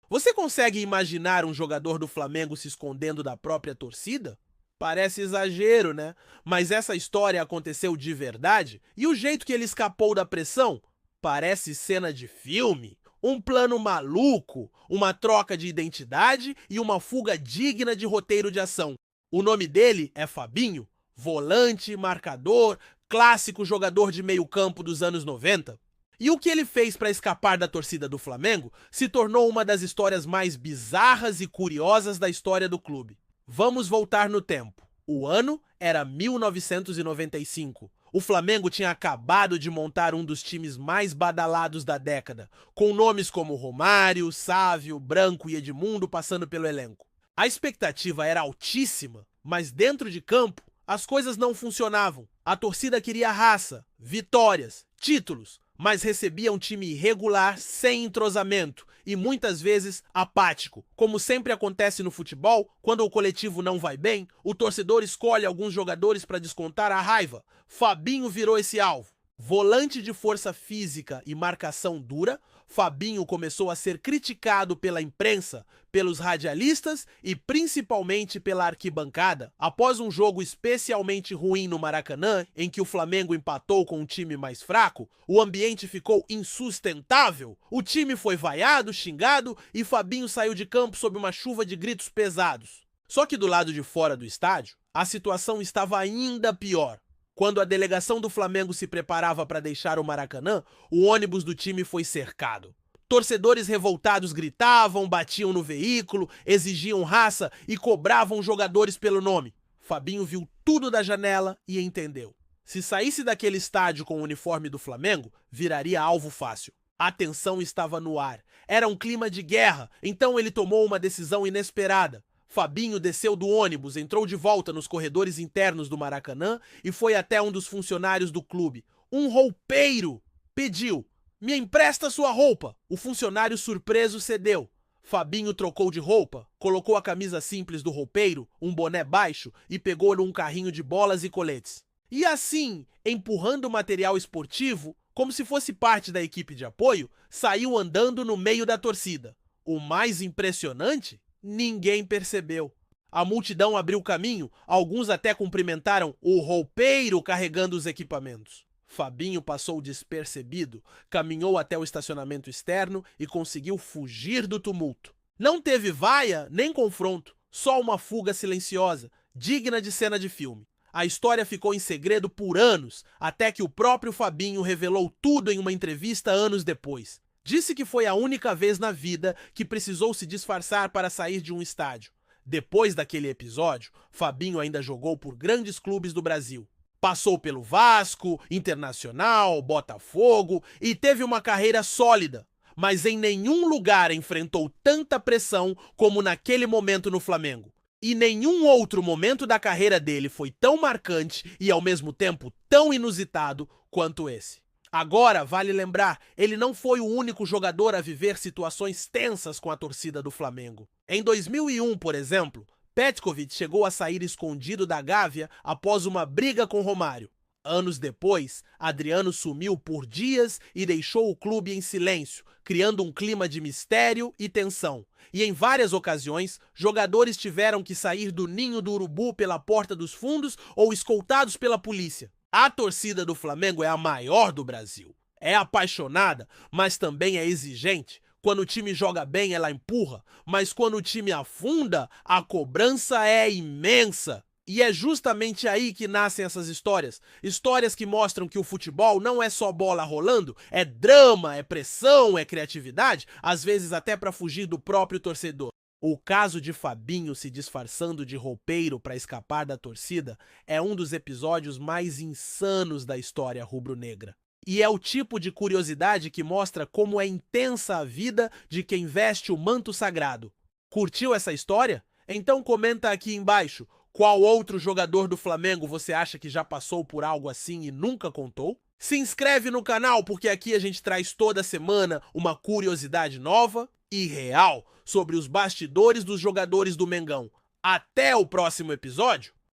Você consegue imaginar um jogador do Flamengo se escondendo da própria torcida? Parece exagero, né? Mas essa história aconteceu de verdade e o jeito que ele escapou da pressão parece cena de filme. Um plano maluco, uma troca de identidade e uma fuga digna de roteiro de ação. O nome dele é Fabinho, volante, marcador, clássico jogador de meio-campo dos anos 90. E o que ele fez para escapar da torcida do Flamengo se tornou uma das histórias mais bizarras e curiosas da história do clube. Vamos voltar no tempo. O ano era 1995. O Flamengo tinha acabado de montar um dos times mais badalados da década, com nomes como Romário, Sávio, Branco e Edmundo passando pelo elenco. A expectativa era altíssima, mas dentro de campo as coisas não funcionavam. A torcida queria raça, vitórias, títulos, mas recebia um time irregular, sem entrosamento e muitas vezes apático. Como sempre acontece no futebol, quando o coletivo não vai bem, o torcedor escolhe alguns jogadores para descontar a raiva. Fabinho virou esse alvo. Volante de força física e marcação dura, Fabinho começou a ser criticado pela imprensa, pelos radialistas e principalmente pela arquibancada. Após um jogo especialmente ruim no Maracanã, em que o Flamengo empatou com um time mais fraco, o ambiente ficou insustentável. O time foi vaiado, xingado e Fabinho saiu de campo sob uma chuva de gritos pesados. Só que do lado de fora do estádio, a situação estava ainda pior. Quando a delegação do Flamengo se preparava para deixar o Maracanã, o ônibus do time foi cercado. Torcedores revoltados gritavam, batiam no veículo, exigiam raça e cobravam jogadores pelo nome. Fabinho viu tudo da janela e entendeu. Se saísse daquele estádio com o uniforme do Flamengo, viraria alvo fácil. A tensão estava no ar. Era um clima de guerra, então ele tomou uma decisão inesperada. Fabinho desceu do ônibus, entrou de volta nos corredores internos do Maracanã e foi até um dos funcionários do clube. Um roupeiro! Pediu: "Me empresta sua roupa." O funcionário surpreso cedeu. Fabinho trocou de roupa, colocou a camisa simples do roupeiro, um boné baixo e pegou num carrinho de bolas e coletes. E assim, empurrando o material esportivo, como se fosse parte da equipe de apoio, saiu andando no meio da torcida. O mais impressionante? Ninguém percebeu. A multidão abriu caminho, alguns até cumprimentaram o roupeiro carregando os equipamentos. Fabinho passou despercebido, caminhou até o estacionamento externo e conseguiu fugir do tumulto. Não teve vaia nem confronto, só uma fuga silenciosa, digna de cena de filme. A história ficou em segredo por anos, até que o próprio Fabinho revelou tudo em uma entrevista anos depois. Disse que foi a única vez na vida que precisou se disfarçar para sair de um estádio. Depois daquele episódio, Fabinho ainda jogou por grandes clubes do Brasil. Passou pelo Vasco, Internacional, Botafogo e teve uma carreira sólida. Mas em nenhum lugar enfrentou tanta pressão como naquele momento no Flamengo. E nenhum outro momento da carreira dele foi tão marcante e ao mesmo tempo tão inusitado quanto esse. Agora, vale lembrar, ele não foi o único jogador a viver situações tensas com a torcida do Flamengo. Em 2001, por exemplo, Petkovic chegou a sair escondido da Gávea após uma briga com Romário. Anos depois, Adriano sumiu por dias e deixou o clube em silêncio, criando um clima de mistério e tensão. E em várias ocasiões, jogadores tiveram que sair do ninho do urubu pela porta dos fundos ou escoltados pela polícia. A torcida do Flamengo é a maior do Brasil. É apaixonada, mas também é exigente. Quando o time joga bem, ela empurra, mas quando o time afunda, a cobrança é imensa. E é justamente aí que nascem essas histórias. Histórias que mostram que o futebol não é só bola rolando, é drama, é pressão, é criatividade, às vezes até para fugir do próprio torcedor. O caso de Fabinho se disfarçando de roupeiro para escapar da torcida é um dos episódios mais insanos da história rubro-negra. E é o tipo de curiosidade que mostra como é intensa a vida de quem veste o manto sagrado. Curtiu essa história? Então comenta aqui embaixo qual outro jogador do Flamengo você acha que já passou por algo assim e nunca contou. Se inscreve no canal porque aqui a gente traz toda semana uma curiosidade nova e real sobre os bastidores dos jogadores do Mengão. Até o próximo episódio!